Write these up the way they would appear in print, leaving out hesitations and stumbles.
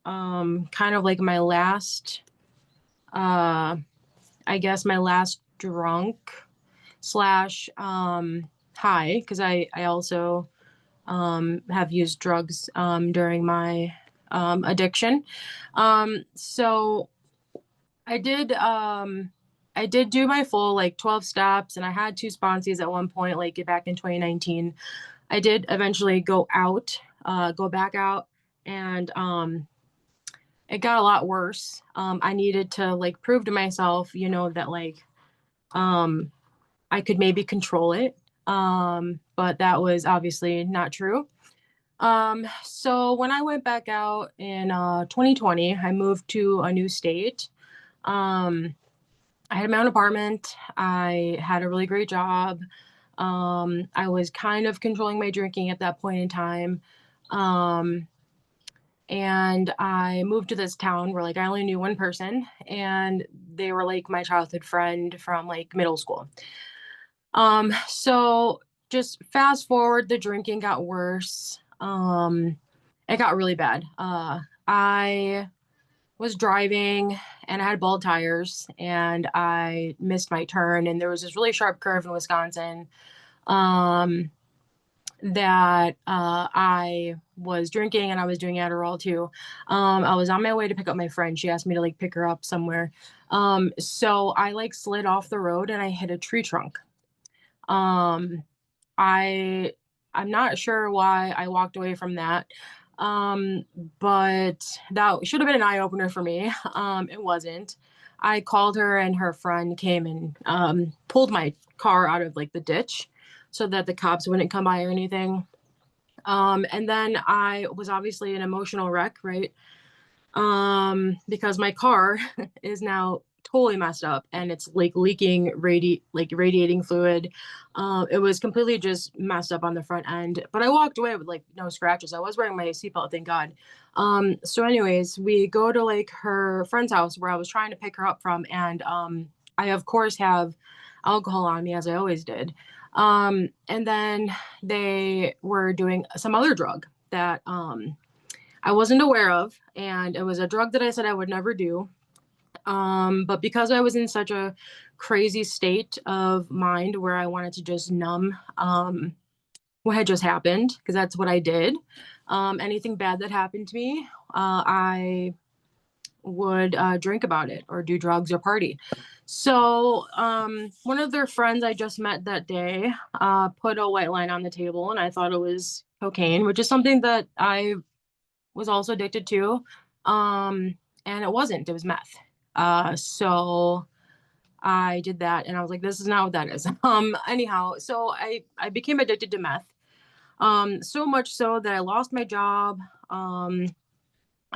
kind of like my last, uh, I guess my last drunk slash high, because I also have used drugs during my addiction. So I did I did do my full like 12 steps, and I had two sponsees at one point, like back in 2019. I did eventually go back out, and it got a lot worse. I needed to like prove to myself, that like um I could maybe control it. But that was obviously not true. So when I went back out in 2020, I moved to a new state. Um, I had my own apartment. I had a really great job. I was kind of controlling my drinking at that point in time. Um, and I moved to this town where like I only knew one person, and they were like my childhood friend from like middle school. So just fast forward, the drinking got worse. It got really bad. I was driving and I had bald tires and I missed my turn, and there was this really sharp curve in Wisconsin. Um, that I was drinking and I was doing Adderall too. I was on my way to pick up my friend. She asked me to like pick her up somewhere. So I like slid off the road and I hit a tree trunk. Um, I I'm not sure why I walked away from that. Um, but that should have been an eye opener for me. It wasn't. I called her and her friend came and pulled my car out of like the ditch so that the cops wouldn't come by or anything. And then I was obviously an emotional wreck, right? Because my car is now totally messed up and it's like leaking radiating fluid. It was completely just messed up on the front end, but I walked away with like no scratches. I was wearing my seatbelt, thank God. So anyways, we go to like her friend's house where I was trying to pick her up from, and I of course have alcohol on me as I always did. And then they were doing some other drug that I wasn't aware of, and it was a drug that I said I would never do. But because I was in such a crazy state of mind where I wanted to just numb what had just happened, because that's what I did. Anything bad that happened to me, I would drink about it or do drugs or party. So one of their friends I just met that day put a white line on the table, and I thought it was cocaine, which is something that I was also addicted to. And it wasn't, it was meth. So I did that and I was like, this is not what that is. Anyhow, so I became addicted to meth. So much so that I lost my job.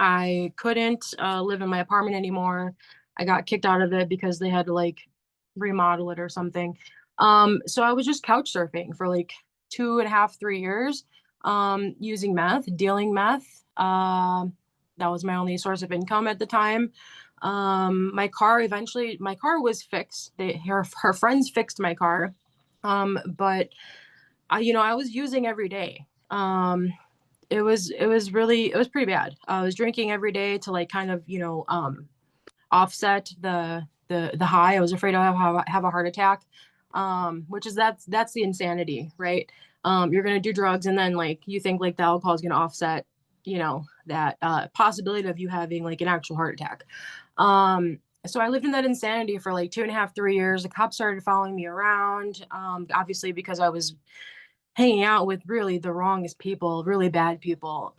I couldn't live in my apartment anymore. I got kicked out of it because they had to like remodel it or something. So I was just couch surfing for like 2.5, 3 years, using meth, dealing meth. That was my only source of income at the time. My car was fixed. Her friends fixed my car. But I was using every day. It was pretty bad. I was drinking every day to like kind of, offset the high. I was afraid I have a heart attack. Which is that's the insanity, right? You're gonna do drugs and then like you think like the alcohol is gonna offset, that possibility of you having like an actual heart attack. So I lived in that insanity for like 2.5, 3 years. The cops started following me around, obviously because I was hanging out with really the wrongest people, really bad people.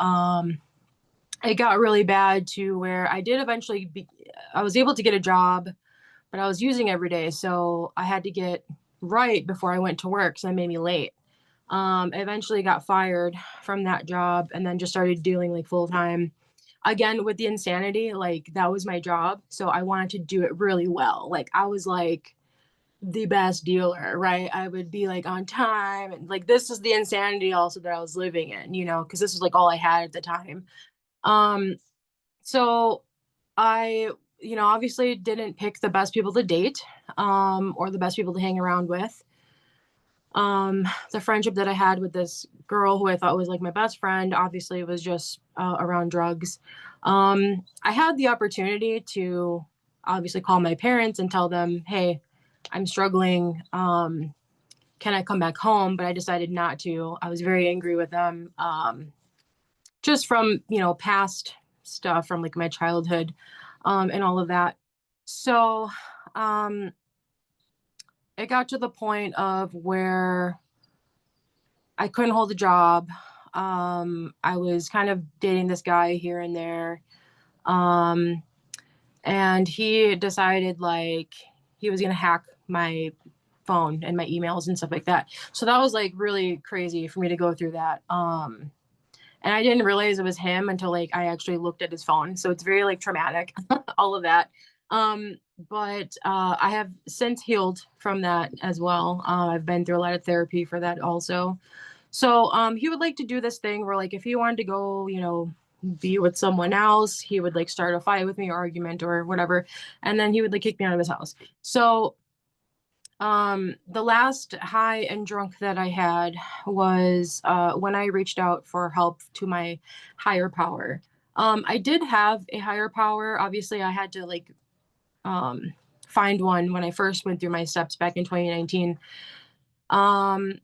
It got really bad to where I was able to get a job, but I was using every day. So I had to get right before I went to work. So that made me late. I eventually got fired from that job and then just started dealing like full time. Again, with the insanity, like that was my job. So I wanted to do it really well. Like I was like the best dealer, right? I would be like on time, and like this is the insanity also that I was living in, because this was like all I had at the time. Um, so I, obviously didn't pick the best people to date, or the best people to hang around with. The friendship that I had with this girl who I thought was like my best friend obviously was just around drugs. I had the opportunity to obviously call my parents and tell them, hey, I'm struggling. Can I come back home? But I decided not to. I was very angry with them, just from, past stuff from like my childhood, and all of that. So, um, it got to the point of where I couldn't hold a job. I was kind of dating this guy here and there. Um, and he decided like he was gonna hack my phone and my emails and stuff like that. So that was like really crazy for me to go through that. And I didn't realize it was him until like I actually looked at his phone. So it's very like traumatic, all of that. Um, but I have since healed from that as well. I've been through a lot of therapy for that also. So he would like to do this thing where like if he wanted to go, be with someone else, he would like start a fight with me or argument or whatever, and then he would like kick me out of his house. So the last high and drunk that I had was when I reached out for help to my higher power. I did have a higher power. Obviously, I had to like um find one when I first went through my steps back in 2019. Um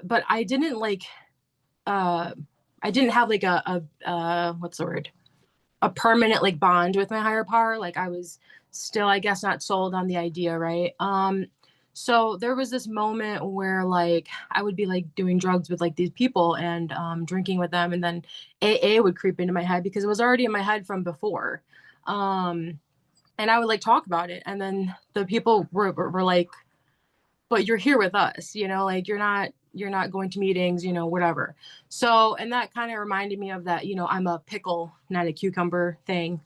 but uh I didn't have like what's the word? A permanent like bond with my higher power. Like I was still, I guess, not sold on the idea, right? So there was this moment where like I would be like doing drugs with like these people and drinking with them, and then AA would creep into my head because it was already in my head from before. Um, and I would like talk about it, and then the people were like, but you're here with us, like you're not going to meetings, whatever. So, and that kind of reminded me of that, I'm a pickle, not a cucumber thing,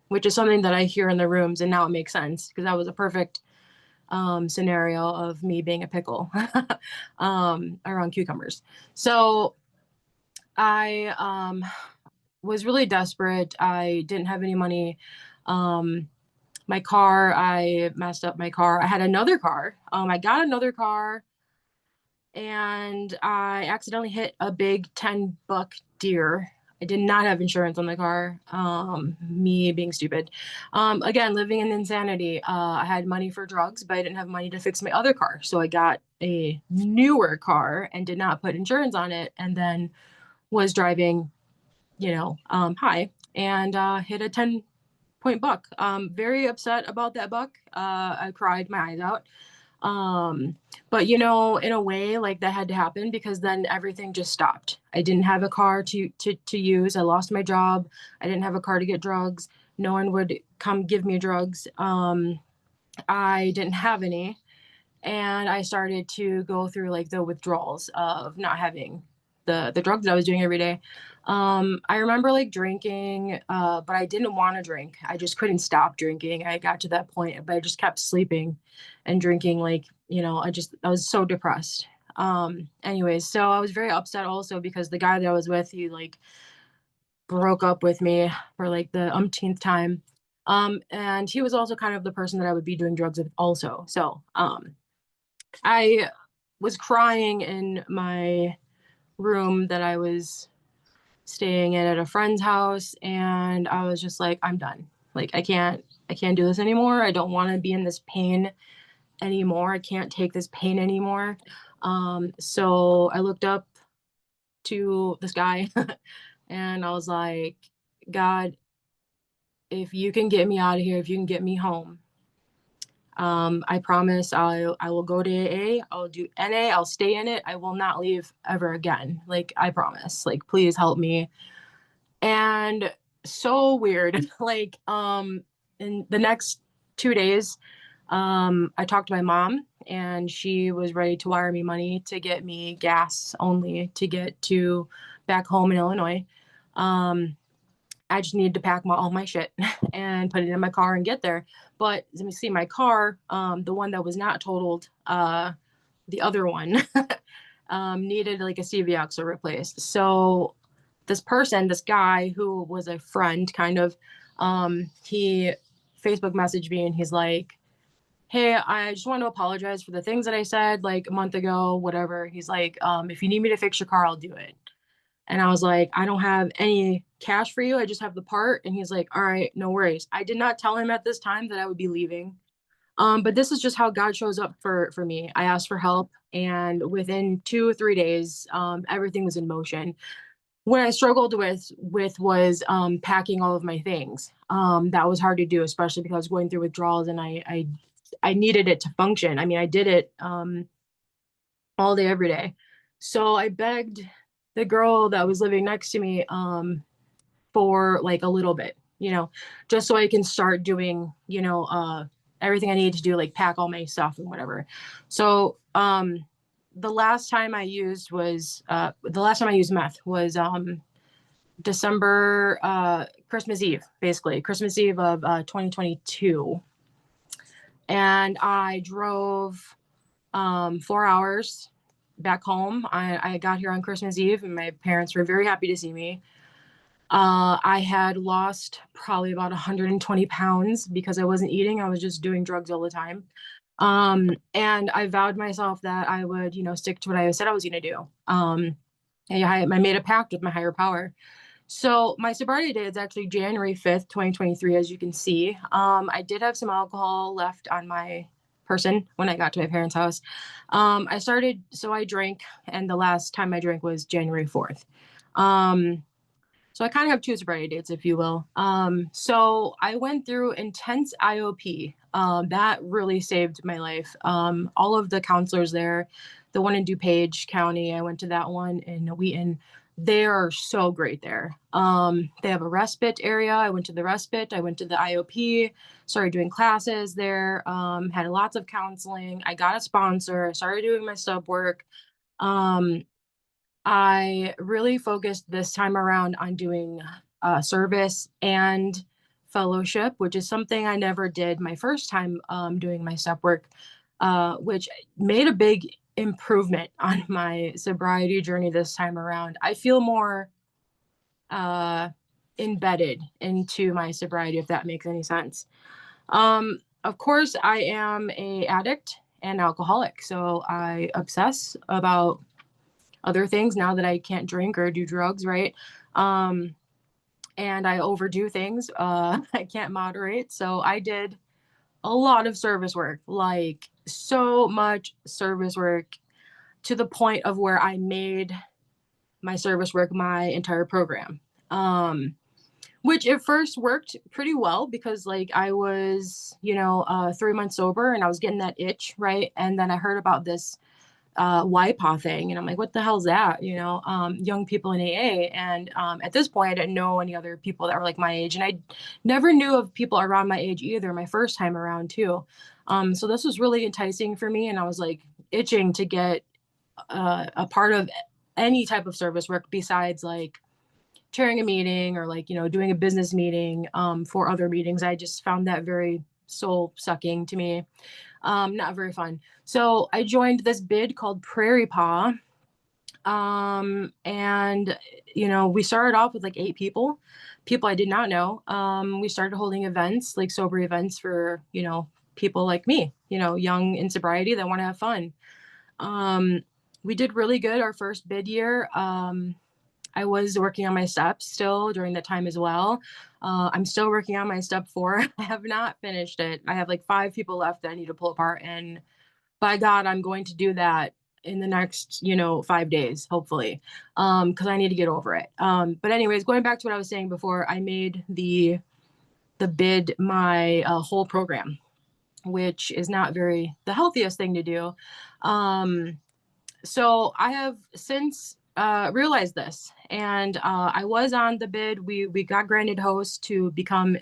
which is something that I hear in the rooms, and now it makes sense because that was a perfect scenario of me being a pickle around cucumbers. So I was really desperate. I didn't have any money. Um, my car, I messed up my car. I had another car. I got another car and I accidentally hit a big 10-buck deer. I did not have insurance on the car. Me being stupid. Again, living in insanity. I had money for drugs, but I didn't have money to fix my other car. So I got a newer car and did not put insurance on it, and then was driving, high and hit a 10-point buck. Very upset about that buck. I cried my eyes out. Um, but in a way, like that had to happen because then everything just stopped. I didn't have a car to use. I lost my job. I didn't have a car to get drugs. No one would come give me drugs. I didn't have any, and I started to go through like the withdrawals of not having the drugs that I was doing every day. I remember like drinking, but I didn't want to drink. I just couldn't stop drinking. I got to that point, but I just kept sleeping and drinking. Like, I was so depressed. Anyways, so I was very upset also because the guy that I was with, he like broke up with me for like the umpteenth time. And he was also kind of the person that I would be doing drugs with also. So, I was crying in my room that I was staying in at a friend's house, and I was just like, I'm done. Like I can't do this anymore. I don't want to be in this pain anymore. I can't take this pain anymore. So I looked up to the sky and I was like, God, if you can get me out of here, if you can get me home, I promise I will go to AA, I'll do NA, I'll stay in it. I will not leave ever again. Like I promise. Like please help me. And so weird. Like in the next 2 days, I talked to my mom and she was ready to wire me money to get me gas only to get to back home in Illinois. Um, I just needed to pack all my shit and put it in my car and get there. But let me see, my car, the one that was not totaled, the other one, needed like a CV axle replaced. So this guy who was a friend, kind of, he Facebook messaged me and he's like, hey, I just want to apologize for the things that I said like a month ago, whatever. He's like, if you need me to fix your car, I'll do it. And I was like, I don't have any cash for you. I just have the part. And he's like, all right, no worries. I did not tell him at this time that I would be leaving. But this is just how God shows up for me. I asked for help, and within 2 or 3 days, everything was in motion. What I struggled with was packing all of my things. That was hard to do, especially because I was going through withdrawals, and I needed it to function. I mean, I did it all day, every day. So I begged the girl that was living next to me for like a little bit, just so I can start doing, everything I need to do, like pack all my stuff and whatever. So the last time I used meth was December, Christmas Eve, basically Christmas Eve of 2022. And I drove 4 hours back home. I got here on Christmas Eve, and my parents were very happy to see me. I had lost probably about 120 pounds because I wasn't eating. I was just doing drugs all the time. And I vowed myself that I would, stick to what I said I was going to do. I made a pact with my higher power. So my sobriety date is actually January 5th, 2023, as you can see. I did have some alcohol left on my person when I got to my parents' house. I drank, and the last time I drank was January 4th. So I kind of have two sobriety dates, if you will. So I went through intense IOP. That really saved my life. All of the counselors there, the one in DuPage County, I went to that one in Wheaton. They are so great there. They have a respite area. I went to the respite. I went to the IOP, started doing classes there, had lots of counseling. I got a sponsor, started doing my sub work. I really focused this time around on doing service and fellowship, which is something I never did my first time doing my step work, which made a big improvement on my sobriety journey this time around. I feel more uh, embedded into my sobriety, if that makes any sense. Of course, I am a addict and alcoholic, so I obsess about other things now that I can't drink or do drugs, right? Um, and I overdo things. I can't moderate. So I did a lot of service work, like so much service work to the point of where I made my service work my entire program. Which at first worked pretty well because like I was, 3 months sober and I was getting that itch, right? And then I heard about this YPAA thing. And I'm like, what the hell's that? Young people in AA. And at this point, I didn't know any other people that were like my age. And I never knew of people around my age either, my first time around too. So this was really enticing for me. And I was like itching to get a part of any type of service work besides like chairing a meeting or like, doing a business meeting for other meetings. I just found that very soul sucking to me. Not very fun. So I joined this bid called ASCYPAA. And we started off with like 8 people I did not know. We started holding events, like sober events for, people like me, young in sobriety that want to have fun. We did really good our first bid year. I was working on my steps still during that time as well. I'm still working on my step 4. I have not finished it. I have like 5 people left that I need to pull apart. And by God, I'm going to do that in the next, 5 days, hopefully, because I need to get over it. But anyways, going back to what I was saying before, I made the bid my whole program, which is not the healthiest thing to do. So I have since realized this, and I was on the bid. We got granted host to become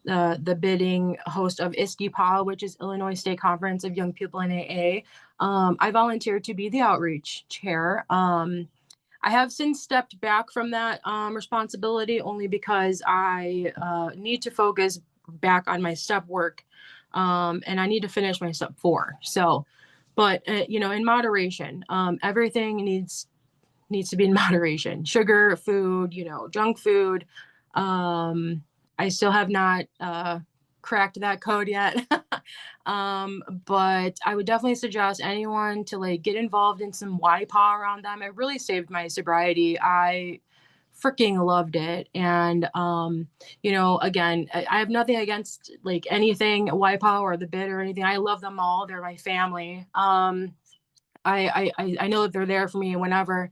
the bidding host of ISCYPAA, which is Illinois State Conference of Young People in AA. I volunteered to be the outreach chair. I have since stepped back from that responsibility only because I need to focus back on my step work, and I need to finish my step 4. So, but in moderation, everything needs to be in moderation. Sugar, food, junk food. I still have not cracked that code yet. But I would definitely suggest anyone to like get involved in some YPAA around them. It really saved my sobriety. I freaking loved it. And again, I have nothing against like anything YPAA or the bid or anything. I love them all. They're my family. I know that they're there for me whenever.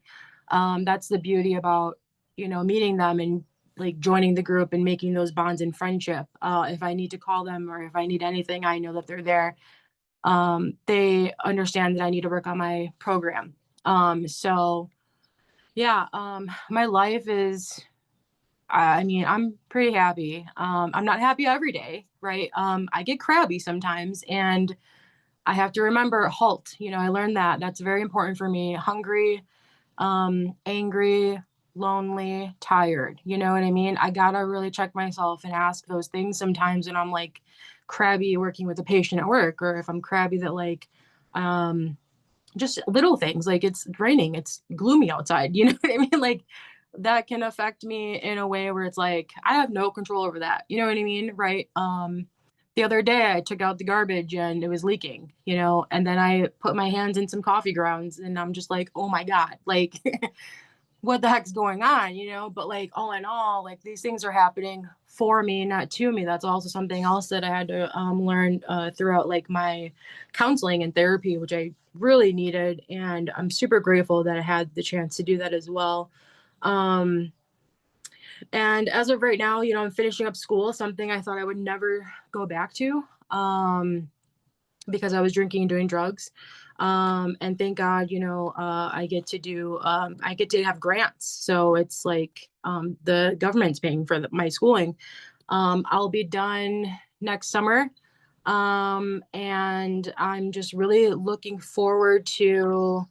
That's the beauty about, meeting them and like joining the group and making those bonds in friendship. If I need to call them or if I need anything, I know that they're there. They understand that I need to work on my program. So yeah, my life is, I mean, I'm pretty happy. I'm not happy every day, right? I get crabby sometimes and I have to remember halt. I learned that that's very important for me. Hungry, angry, lonely, tired. You know what I mean? I gotta really check myself and ask those things sometimes when I'm like crabby working with a patient at work, or if I'm crabby that like um just little things like it's raining, it's gloomy outside, you know what I mean? Like that can affect me in a way where it's like I have no control over that. You know what I mean? Right. The other day I took out the garbage and it was leaking, and then I put my hands in some coffee grounds and I'm just like, oh my God, like what the heck's going on, But like all in all, like these things are happening for me, not to me. That's also something else that I had to learn throughout like my counseling and therapy, which I really needed. And I'm super grateful that I had the chance to do that as well. Um, and as of right now, I'm finishing up school, something I thought I would never go back to. Because I was drinking and doing drugs. And thank God, I get to have grants. So it's like the government's paying for my schooling. I'll be done next summer. And I'm just really looking forward to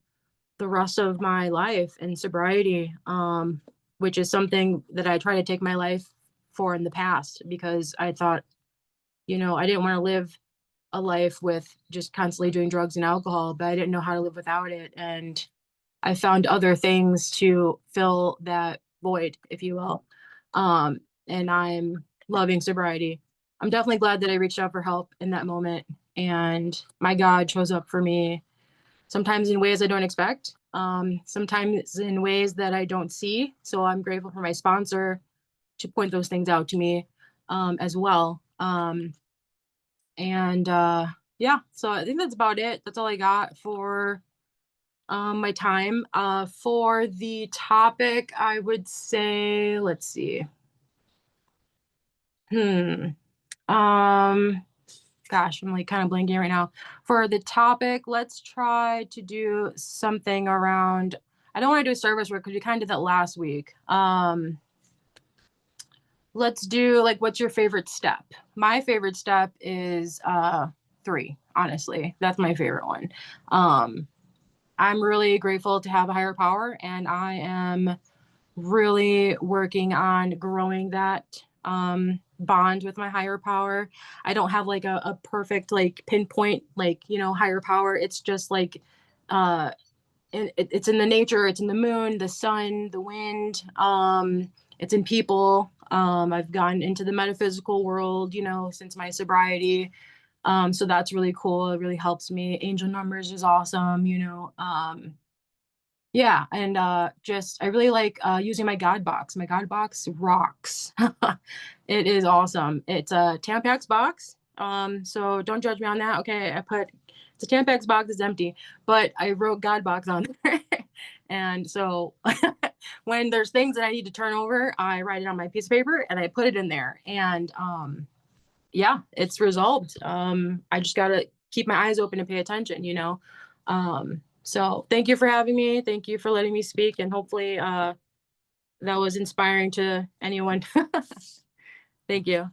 the rest of my life in sobriety, which is something that I try to take my life for in the past because I thought, I didn't want to live a life with just constantly doing drugs and alcohol, but I didn't know how to live without it. And I found other things to fill that void, if you will. And I'm loving sobriety. I'm definitely glad that I reached out for help in that moment. And my God shows up for me sometimes in ways I don't expect, sometimes in ways that I don't see. So I'm grateful for my sponsor to point those things out to me as well. And yeah, so I think that's about it. That's all I got for my time. For the topic, I would say, let's see. Hmm. Um, Gosh, I'm like kind of blanking right now. For the topic, let's try to do something around. I don't want to do service work because we kind of did that last week. Let's do like, what's your favorite step? My favorite step is 3, honestly. That's my favorite one. I'm really grateful to have a higher power, and I am really working on growing that bond with my higher power. I don't have like a perfect like pinpoint like, higher power. It's just like uh it's in the nature, it's in the moon, the sun, the wind, it's in people. I've gone into the metaphysical world, since my sobriety. So that's really cool. It really helps me. Angel numbers is awesome, yeah, and just I really like using my God box. My God box rocks. It is awesome. It's a Tampax box. So don't judge me on that. Okay, it's a Tampax box, it's empty, but I wrote God box on there. And so when there's things that I need to turn over, I write it on my piece of paper and I put it in there. And yeah, it's resolved. I just gotta keep my eyes open and pay attention. So thank you for having me. Thank you for letting me speak. And hopefully that was inspiring to anyone. Thank you.